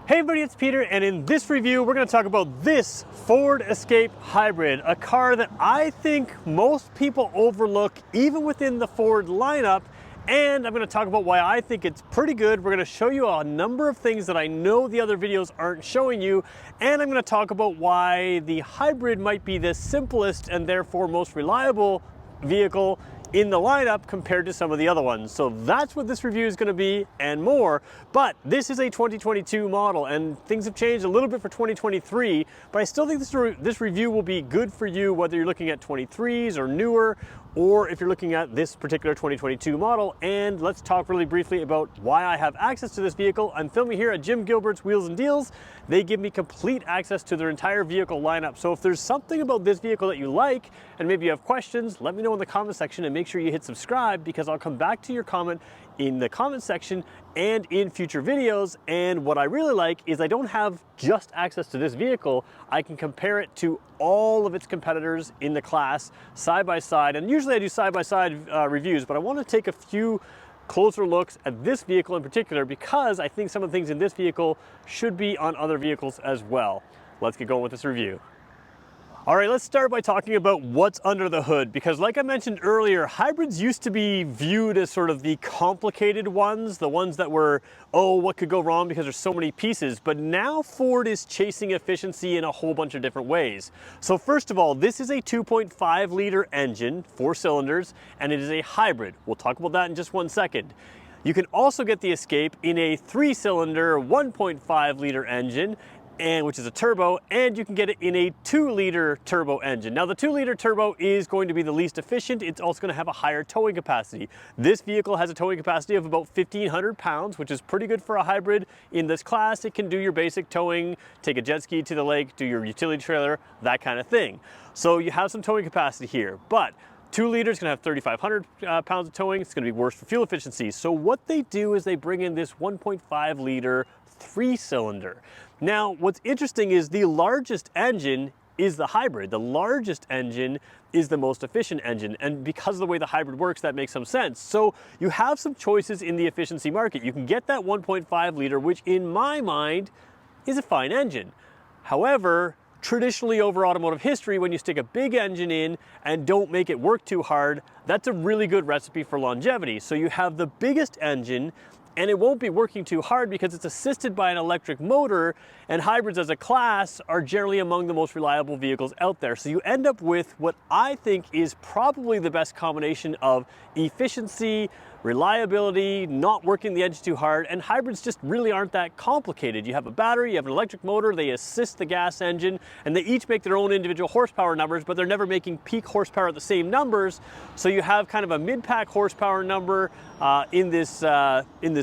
Hey everybody, it's Peter, and in this review we're going to talk about this Ford Escape Hybrid, a car that I think most people overlook even within the Ford lineup, and I'm going to talk about why I think it's pretty good. We're going to show you a number of things that I know the other videos aren't showing you, and I'm going to talk about why the hybrid might be the simplest and therefore most reliable vehicle in the lineup compared to some of the other ones. So that's what this review is going to be and more. But this is a 2022 model and things have changed a little bit for 2023, but I still think this review will be good for you whether you're looking at 23s or newer, or if you're looking at this particular 2022 model. And let's talk really briefly about why I have access to this vehicle. I'm filming here at Jim Gilbert's Wheels and Deals. They give me complete access to their entire vehicle lineup. So if there's something about this vehicle that you like and maybe you have questions, let me know in the comment section, and make sure you hit subscribe because I'll come back to your comment in the comment section and in future videos. And what I really like is I don't have just access to this vehicle. I can compare it to all of its competitors in the class side by side. And usually I do side by side reviews, but I want to take a few closer looks at this vehicle in particular because I think some of the things in this vehicle should be on other vehicles as well. Let's get going with this review. All right, let's start by talking about what's under the hood, because like I mentioned earlier, hybrids used to be viewed as sort of the complicated ones, the ones that were, oh, what could go wrong because there's so many pieces. But now Ford is chasing efficiency in a whole bunch of different ways. So first of all, this is a 2.5 liter engine, 4 cylinders, and it is a hybrid. We'll talk about that in just one second. You can also get the Escape in a 3-cylinder, 1.5 liter engine, which is a turbo, and you can get it in a 2-liter turbo engine. Now the 2-liter turbo is going to be the least efficient. It's also going to have a higher towing capacity. This vehicle has a towing capacity of about 1,500 pounds, which is pretty good for a hybrid in this class. It can do your basic towing, take a jet ski to the lake, do your utility trailer, that kind of thing. So you have some towing capacity here, but 2 liters is going to have 3,500 pounds of towing. It's going to be worse for fuel efficiency. So what they do is they bring in this 1.5 liter 3-cylinder. Now, what's interesting is the largest engine is the hybrid. The largest engine is the most efficient engine. And because of the way the hybrid works, that makes some sense. So you have some choices in the efficiency market. You can get that 1.5 liter, which in my mind is a fine engine. However, traditionally over automotive history, when you stick a big engine in and don't make it work too hard, that's a really good recipe for longevity. So you have the biggest engine, and it won't be working too hard because it's assisted by an electric motor, and hybrids as a class are generally among the most reliable vehicles out there. So you end up with what I think is probably the best combination of efficiency, reliability, not working the engine too hard, and hybrids just really aren't that complicated. You have a battery, you have an electric motor, they assist the gas engine, and they each make their own individual horsepower numbers, but they're never making peak horsepower at the same numbers. So you have kind of a mid-pack horsepower number in this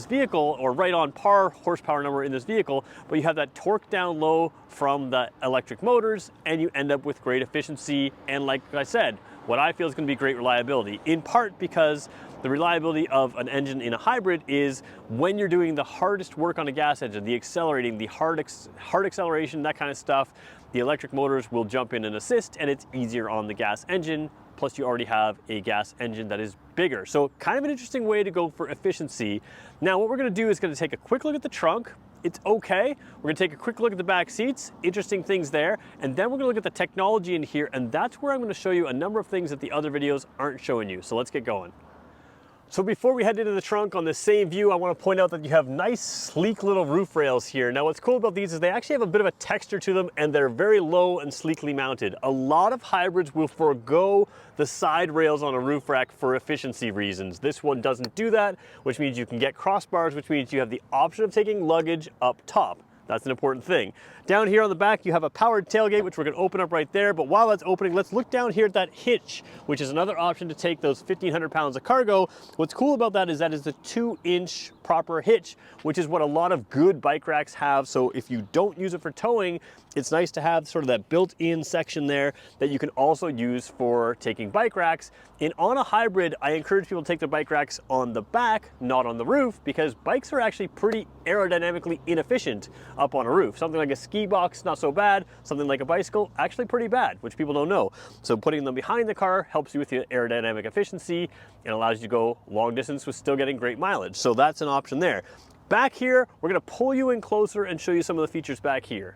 vehicle, or right on par horsepower number in this vehicle, but you have that torque down low from the electric motors, and you end up with great efficiency, and like I said, what I feel is going to be great reliability, in part because the reliability of an engine in a hybrid is when you're doing the hardest work on a gas engine, the accelerating, the hard acceleration, that kind of stuff, the electric motors will jump in and assist, and it's easier on the gas engine. Plus you already have a gas engine that is bigger. So kind of an interesting way to go for efficiency. Now what we're going to do is going to take a quick look at the trunk. It's okay. We're going to take a quick look at the back seats, interesting things there, and then we're going to look at the technology in here, and that's where I'm going to show you a number of things that the other videos aren't showing you. So let's get going. So before we head into the trunk on the same view, I want to point out that you have nice, sleek little roof rails here. Now what's cool about these is they actually have a bit of a texture to them, and they're very low and sleekly mounted. A lot of hybrids will forego the side rails on a roof rack for efficiency reasons. This one doesn't do that, which means you can get crossbars, which means you have the option of taking luggage up top. That's an important thing. Down here on the back, you have a powered tailgate, which we're going to open up right there. But while that's opening, let's look down here at that hitch, which is another option to take those 1,500 pounds of cargo. What's cool about that is the 2-inch proper hitch, which is what a lot of good bike racks have. So if you don't use it for towing, it's nice to have sort of that built-in section there that you can also use for taking bike racks. And on a hybrid, I encourage people to take their bike racks on the back, not on the roof, because bikes are actually pretty aerodynamically inefficient up on a roof. Something like a ski box, not so bad. Something like a bicycle, actually pretty bad, which people don't know. So putting them behind the car helps you with the aerodynamic efficiency and allows you to go long distance with still getting great mileage. So that's an option there. Back here, we're gonna pull you in closer and show you some of the features back here.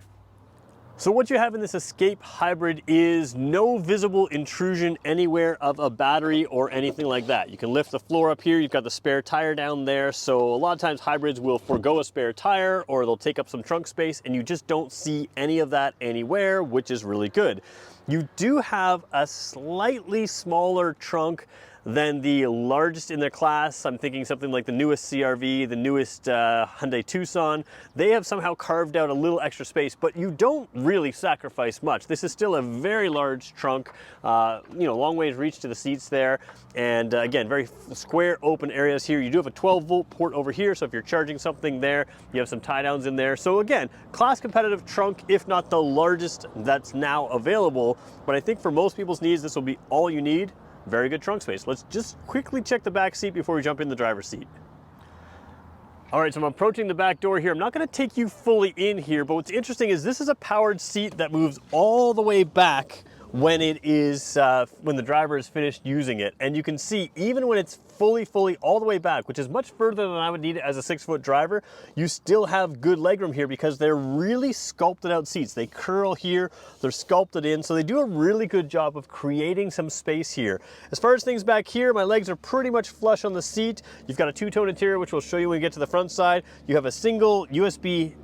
So what you have in this Escape Hybrid is no visible intrusion anywhere of a battery or anything like that. You can lift the floor up here, you've got the spare tire down there, so a lot of times hybrids will forego a spare tire or they'll take up some trunk space and you just don't see any of that anywhere, which is really good. You do have a slightly smaller trunk than the largest in their class. I'm thinking something like the newest CRV, the newest Hyundai Tucson. They have somehow carved out a little extra space, but you don't really sacrifice much. This is still a very large trunk, long ways reach to the seats there. And again, very square open areas here. You do have a 12-volt port over here, so if you're charging something there, you have some tie downs in there. So again, class competitive trunk, if not the largest that's now available. But I think for most people's needs, this will be all you need. Very good trunk space. Let's just quickly check the back seat before we jump in the driver's seat. All right, so I'm approaching the back door here. I'm not gonna take you fully in here, but what's interesting is this is a powered seat that moves all the way back when it is, when the driver is finished using it. And you can see, even when it's fully all the way back, which is much further than I would need it as a 6-foot driver, you still have good legroom here because they're really sculpted out seats. They curl here, they're sculpted in, so they do a really good job of creating some space here. As far as things back here, my legs are pretty much flush on the seat. You've got a two-tone interior, which we'll show you when we get to the front side. You have a single USB-A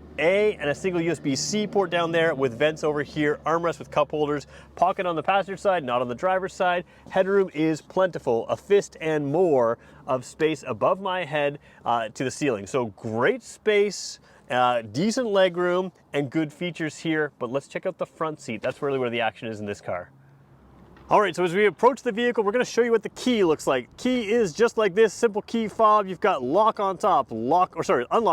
and a single USB-C port down there with vents over here, armrest with cup holders, pocket on the passenger side, not on the driver's side. Headroom is plentiful, a fist and more of space above my head to the ceiling. So great space, decent legroom, and good features here. But let's check out the front seat. That's really where the action is in this car. All right, so as we approach the vehicle, we're gonna show you what the key looks like. Key is just like this, simple key fob. You've got lock on top, unlock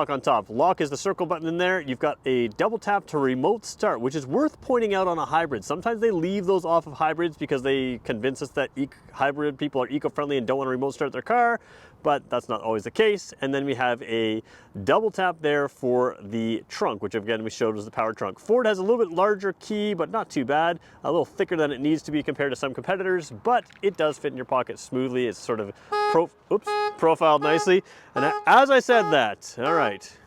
on top. Lock is the circle button in there. You've got a double tap to remote start, which is worth pointing out on a hybrid. Sometimes they leave those off of hybrids because they convince us that hybrid people are eco-friendly and don't want to remote start their car, but that's not always the case. And then we have a double tap there for the trunk, which again we showed was the power trunk. Ford has a little bit larger key, but not too bad. A little thicker than it needs to be compared to some competitors, but it does fit in your pocket smoothly. It's sort of profiled nicely. And as I said that, all right.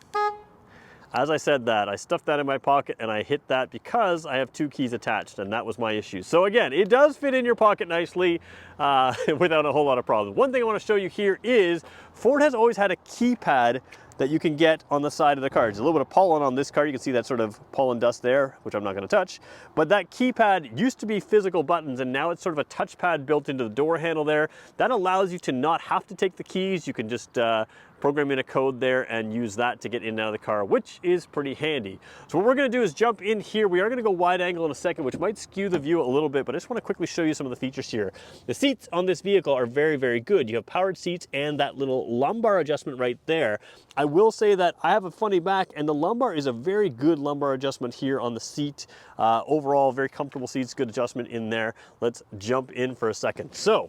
As I said that, I stuffed that in my pocket and I hit that because I have two keys attached, and that was my issue. So again, it does fit in your pocket nicely without a whole lot of problems. One thing I want to show you here is Ford has always had a keypad that you can get on the side of the car. There's a little bit of pollen on this car. You can see that sort of pollen dust there, which I'm not gonna touch. But that keypad used to be physical buttons, and now it's sort of a touchpad built into the door handle there. That allows you to not have to take the keys. You can just program in a code there and use that to get in and out of the car, which is pretty handy. So what we're gonna do is jump in here. We are gonna go wide angle in a second, which might skew the view a little bit, but I just wanna quickly show you some of the features here. The seats on this vehicle are very good. You have powered seats and that little lumbar adjustment right there. I will say that I have a funny back, and the lumbar is a very good lumbar adjustment here on the seat. Overall, very comfortable seats, good adjustment in there. Let's jump in for a second. So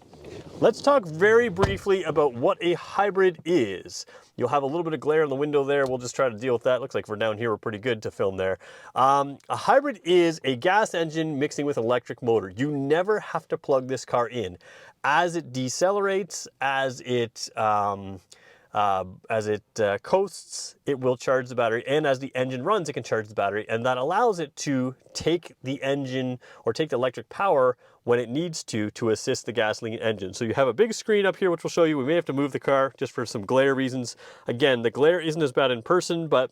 let's talk very briefly about what a hybrid is. You'll have a little bit of glare in the window there. We'll just try to deal with that. Looks like we're down here, we're pretty good to film there. A hybrid is a gas engine mixing with electric motor. You never have to plug this car in. As it decelerates, as it coasts, it will charge the battery, and as the engine runs, it can charge the battery, and that allows it to take the engine or take the electric power when it needs to assist the gasoline engine. So you have a big screen up here, which will show you. We may have to move the car just for some glare reasons. Again, the glare isn't as bad in person, but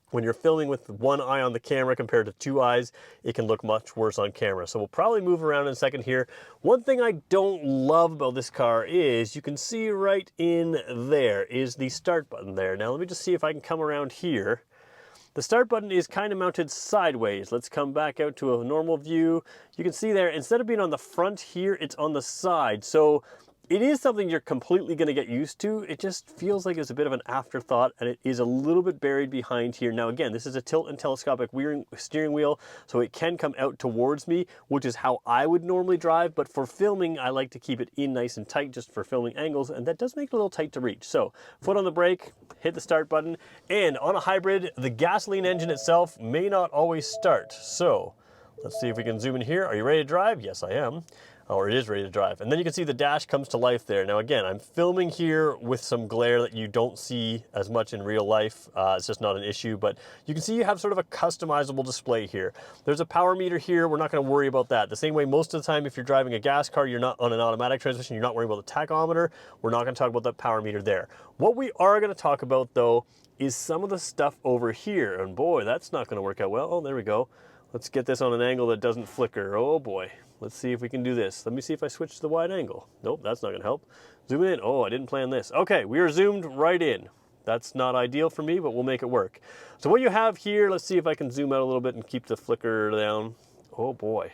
when you're filming with one eye on the camera compared to two eyes, it can look much worse on camera. So we'll probably move around in a second here. One thing I don't love about this car is you can see right in there is the start button there. Now let me just see if I can come around here. The start button is kind of mounted sideways. Let's come back out to a normal view. You can see there, instead of being on the front here, it's on the side. So it is something you're completely going to get used to. It just feels like it's a bit of an afterthought, and it is a little bit buried behind here. Now again, this is a tilt and telescopic steering wheel, so it can come out towards me, which is how I would normally drive, but for filming, I like to keep it in nice and tight just for filming angles, and that does make it a little tight to reach. So foot on the brake, hit the start button, and on a hybrid, the gasoline engine itself may not always start. So let's see if we can zoom in here. Are you ready to drive? Yes, I am. or it is ready to drive. And then you can see the dash comes to life there. Now again, I'm filming here with some glare that you don't see as much in real life. It's just not an issue, but you can see you have sort of a customizable display here. There's a power meter here. We're not going to worry about that. The same way most of the time if you're driving a gas car, you're not on an automatic transmission, you're not worrying about the tachometer. We're not going to talk about that power meter there. What we are going to talk about though is some of the stuff over here. And boy, that's not going to work out well. Oh, there we go. Let's get this on an angle that doesn't flicker. Oh boy. Let's see if we can do this. Let me see if I switch to the wide angle. Nope, that's not gonna help. Zoom in. Oh, I didn't plan this. Okay, we are zoomed right in. That's not ideal for me, but we'll make it work. So what you have here, let's see if I can zoom out a little bit and keep the flicker down. Oh boy,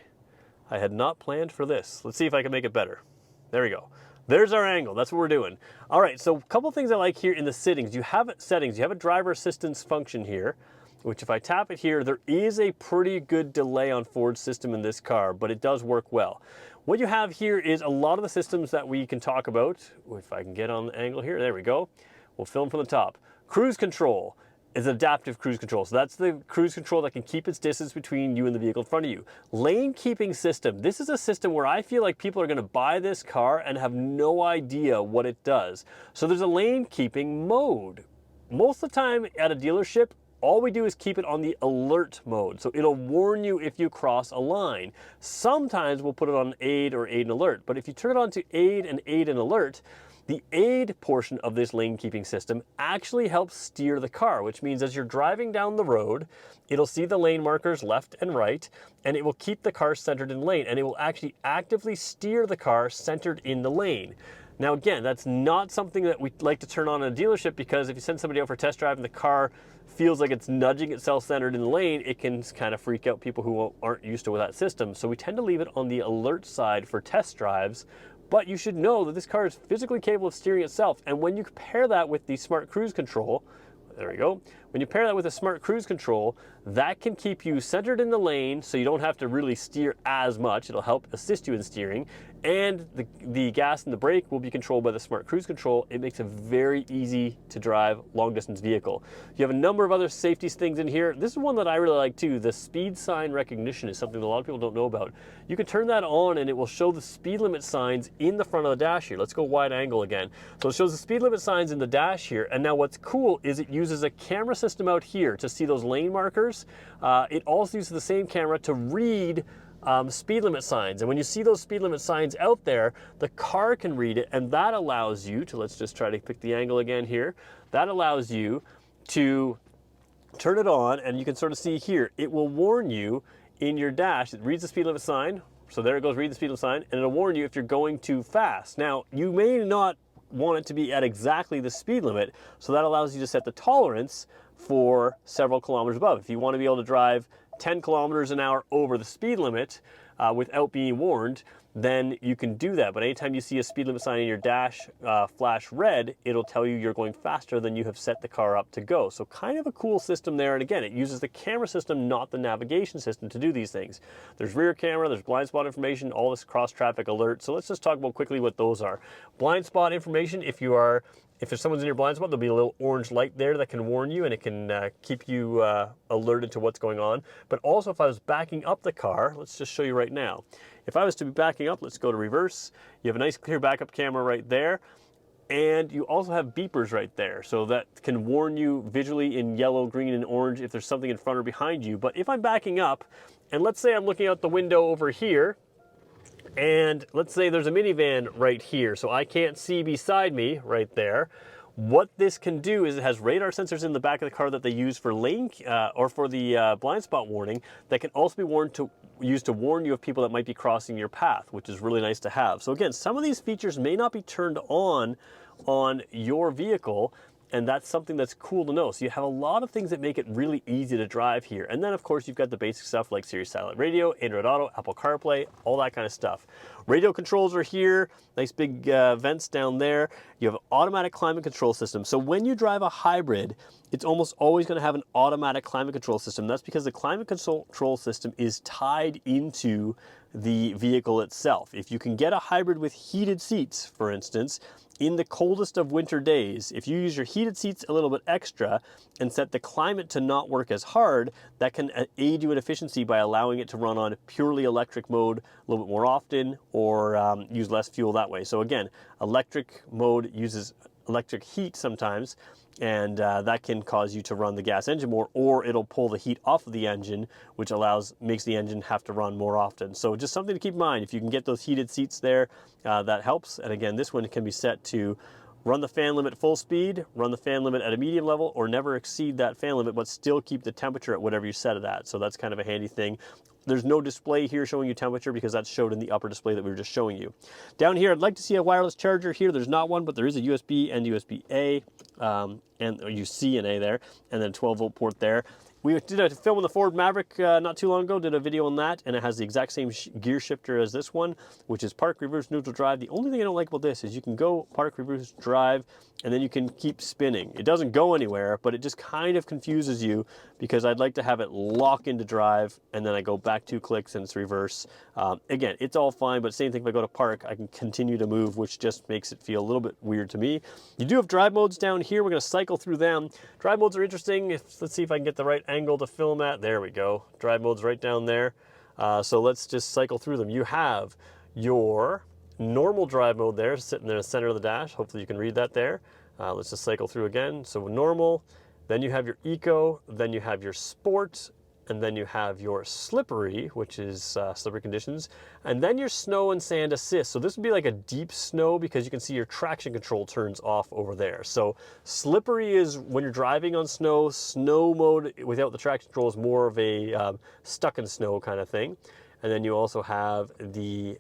I had not planned for this. Let's see if I can make it better. There we go. There's our angle. That's what we're doing. All right, so a couple things I like here in the settings. You have a driver assistance function here, which if I tap it here, there is a pretty good delay on Ford's system in this car, but it does work well. What you have here is a lot of the systems that we can talk about. If I can get on the angle here, there we go. We'll film from the top. Cruise control is adaptive cruise control. So that's the cruise control that can keep its distance between you and the vehicle in front of you. Lane keeping system. This is a system where I feel like people are gonna buy this car and have no idea what it does. So there's a lane keeping mode. Most of the time at a dealership, all we do is keep it on the alert mode. So it'll warn you if you cross a line. Sometimes we'll put it on aid or aid and alert, but if you turn it on to aid and alert, the aid portion of this lane keeping system actually helps steer the car, which means as you're driving down the road, it'll see the lane markers left and right, and it will keep the car centered in lane, and it will actually actively steer the car centered in the lane. Now again, that's not something that we like to turn on in a dealership, because if you send somebody out for a test drive and the car feels like it's nudging itself centered in the lane, it can kind of freak out people who aren't used to that system. So we tend to leave it on the alert side for test drives, but you should know that this car is physically capable of steering itself. And when you pair that with the smart cruise control, there we go. When you pair that with a smart cruise control, that can keep you centered in the lane so you don't have to really steer as much. It'll help assist you in steering. And the gas and the brake will be controlled by the smart cruise control. It makes it very easy to drive long distance vehicle. You have a number of other safety things in here. This is one that I really like too. The speed sign recognition is something that a lot of people don't know about. You can turn that on and it will show the speed limit signs in the front of the dash here. Let's go wide angle again. So it shows the speed limit signs in the dash here. And now what's cool is it uses a camera system out here to see those lane markers. It also uses the same camera to read speed limit signs. And when you see those speed limit signs out there, the car can read it, and that allows you to, let's just try to pick the angle again here, that allows you to turn it on, and you can sort of see here, it will warn you in your dash. It reads the speed limit sign, so there it goes, read the speed limit sign, and it'll warn you if you're going too fast. Now, you may not want it to be at exactly the speed limit, so that allows you to set the tolerance for several kilometers above. If you want to be able to drive 10 kilometers an hour over the speed limit without being warned, then you can do that. But anytime you see a speed limit sign in your dash flash red, it'll tell you you're going faster than you have set the car up to go. So kind of a cool system there. And again, it uses the camera system, not the navigation system, to do these things. There's rear camera, there's blind spot information, all this cross traffic alert. So let's just talk about quickly what those are. Blind spot information, if there's someone's in your blind spot, there'll be a little orange light there that can warn you, and it can keep you alerted to what's going on. But also if I was backing up the car, let's just show you right now. If I was to be backing up, let's go to reverse. You have a nice clear backup camera right there. And you also have beepers right there. So that can warn you visually in yellow, green, and orange if there's something in front or behind you. But if I'm backing up, and let's say I'm looking out the window over here, and let's say there's a minivan right here, so I can't see beside me right there. What this can do is it has radar sensors in the back of the car that they use for lane or for the blind spot warning that can also be used to warn you of people that might be crossing your path, which is really nice to have. So again, some of these features may not be turned on your vehicle, and that's something that's cool to know. So you have a lot of things that make it really easy to drive here. And then of course you've got the basic stuff like Sirius Satellite Radio, Android Auto, Apple CarPlay, all that kind of stuff. Radio controls are here, nice big vents down there. You have an automatic climate control system. So when you drive a hybrid, it's almost always going to have an automatic climate control system. That's because the climate control system is tied into the vehicle itself. If you can get a hybrid with heated seats, for instance, in the coldest of winter days, if you use your heated seats a little bit extra and set the climate to not work as hard, that can aid you in efficiency by allowing it to run on purely electric mode a little bit more often, or use less fuel that way. So again, electric mode uses electric heat sometimes, and that can cause you to run the gas engine more, or it'll pull the heat off of the engine, which makes the engine have to run more often. So just something to keep in mind. If you can get those heated seats there, that helps. And again, this one can be set to run the fan limit full speed, run the fan limit at a medium level, or never exceed that fan limit, but still keep the temperature at whatever you set it at. So that's kind of a handy thing. There's no display here showing you temperature because that's showed in the upper display that we were just showing you. Down here, I'd like to see a wireless charger here. There's not one, but there is a USB and USB-A, and you see an A there, and then a 12-volt port there. We did a film on the Ford Maverick not too long ago, did a video on that, and it has the exact same gear shifter as this one, which is park, reverse, neutral, drive. The only thing I don't like about this is you can go park, reverse, drive, and then you can keep spinning. It doesn't go anywhere, but it just kind of confuses you because I'd like to have it lock into drive, and then I go back 2 clicks and it's reverse. Again, it's all fine, but same thing if I go to park, I can continue to move, which just makes it feel a little bit weird to me. You do have drive modes down here. We're going to cycle through them. Drive modes are interesting. Let's see if I can get the right angle to film at. There we go. Drive modes right down there. So let's just cycle through them. You have your normal drive mode there, sitting in the center of the dash. Hopefully you can read that there. Let's just cycle through again. So normal, then you have your eco, then you have your sport, and then you have your slippery, which is slippery conditions, and then your snow and sand assist. So this would be like a deep snow because you can see your traction control turns off over there. So slippery is when you're driving on snow. Snow mode without the traction control is more of a stuck in snow kind of thing. And then you also have the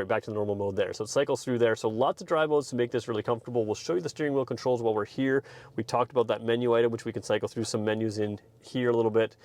back to the normal mode there. So it cycles through there. So lots of drive modes to make this really comfortable. We'll show you the steering wheel controls while we're here. We talked about that menu item, which we can cycle through some menus in here a little bit.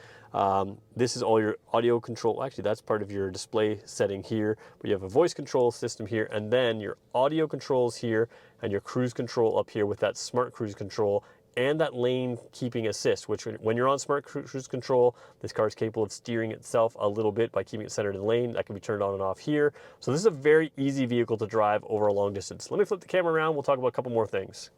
This is all your audio control. Actually, that's part of your display setting here. But you have a voice control system here, and then your audio controls here, and your cruise control up here with that smart cruise control, and that lane keeping assist, which when you're on smart cruise control, this car is capable of steering itself a little bit by keeping it centered in the lane. That can be turned on and off here. So this is a very easy vehicle to drive over a long distance. Let me flip the camera around. We'll talk about a couple more things.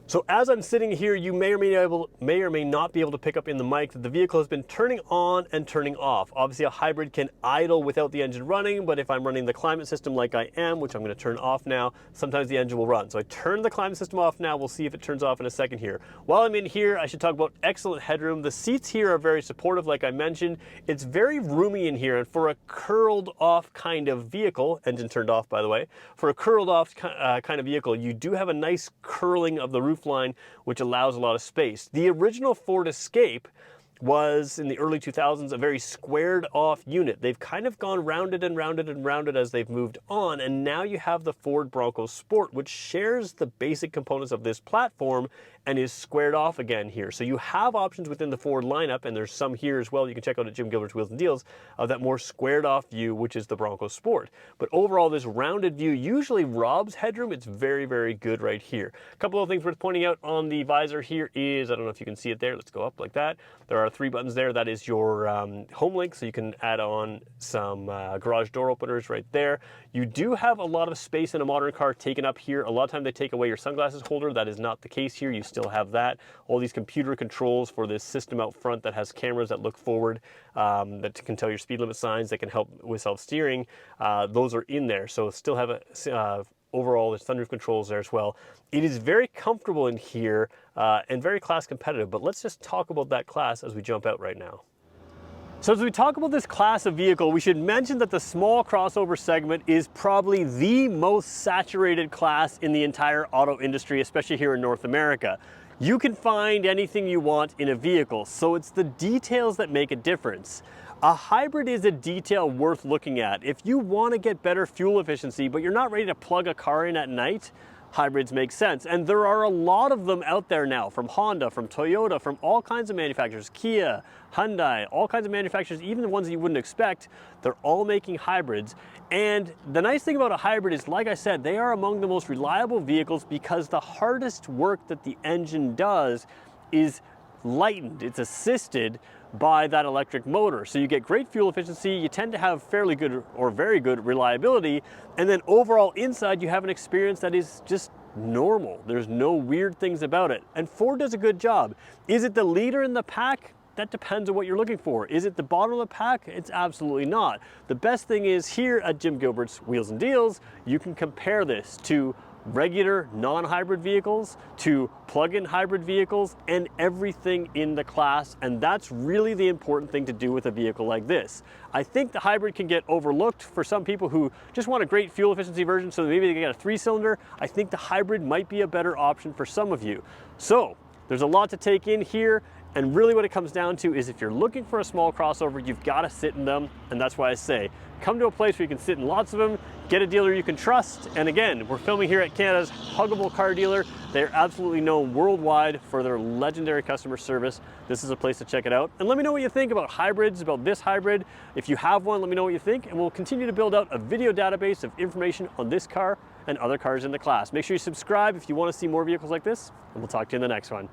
So as I'm sitting here, you may or may not be able to pick up in the mic that the vehicle has been turning on and turning off. Obviously a hybrid can idle without the engine running, but if I'm running the climate system like I am, which I'm going to turn off now, sometimes the engine will run. So I turn the climate system off now. We'll see if it turns off in a second here. While I'm in here, I should talk about excellent headroom. The seats here are very supportive, like I mentioned. It's very roomy in here, and for a curled off kind of vehicle, engine turned off by the way, for a curled off kind of vehicle, you do have a nice curling of the roof line, which allows a lot of space. The original Ford Escape was, in the early 2000s, a very squared off unit. They've kind of gone rounded and rounded and rounded as they've moved on, and now you have the Ford Bronco Sport, which shares the basic components of this platform and is squared off again here. So you have options within the Ford lineup, and there's some here as well. You can check out at Jim Gilbert's Wheels and Deals of that more squared off view, which is the Bronco Sport. But overall, this rounded view usually robs headroom. It's very, very good right here. A couple of things worth pointing out on the visor here is, I don't know if you can see it there. Let's go up like that. There are 3 buttons there. That is your home link, so you can add on some garage door openers right there. You do have a lot of space in a modern car taken up here. A lot of time they take away your sunglasses holder. That is not the case here. You still have that. All these computer controls for this system out front that has cameras that look forward, that can tell your speed limit signs, that can help with self-steering. Those are in there. So still have a overall, there's sunroof controls there as well. It is very comfortable in here and very class competitive, but let's just talk about that class as we jump out right now. So as we talk about this class of vehicle, we should mention that the small crossover segment is probably the most saturated class in the entire auto industry, especially here in North America. You can find anything you want in a vehicle, so it's the details that make a difference. A hybrid is a detail worth looking at. If you want to get better fuel efficiency, but you're not ready to plug a car in at night, hybrids make sense. And there are a lot of them out there now, from Honda, from Toyota, from all kinds of manufacturers, Kia, Hyundai, all kinds of manufacturers, even the ones that you wouldn't expect. They're all making hybrids. And the nice thing about a hybrid is, like I said, they are among the most reliable vehicles because the hardest work that the engine does is lightened. It's assisted by that electric motor. So you get great fuel efficiency, you tend to have fairly good or very good reliability, and then overall inside you have an experience that is just normal. There's no weird things about it. And Ford does a good job. Is it the leader in the pack? That depends on what you're looking for. Is it the bottom of the pack? It's absolutely not. The best thing is here at Jim Gilbert's Wheels and Deals, you can compare this to regular non-hybrid vehicles, to plug-in hybrid vehicles, and everything in the class. And that's really the important thing to do with a vehicle like this. I think the hybrid can get overlooked for some people who just want a great fuel efficiency version, so maybe they get a 3-cylinder. I think the hybrid might be a better option for some of you. So there's a lot to take in here. And really what it comes down to is if you're looking for a small crossover, you've got to sit in them. And that's why I say, come to a place where you can sit in lots of them, get a dealer you can trust. And again, we're filming here at Canada's Huggable Car Dealer. They're absolutely known worldwide for their legendary customer service. This is a place to check it out. And let me know what you think about hybrids, about this hybrid. If you have one, let me know what you think. And we'll continue to build out a video database of information on this car and other cars in the class. Make sure you subscribe if you want to see more vehicles like this, and we'll talk to you in the next one.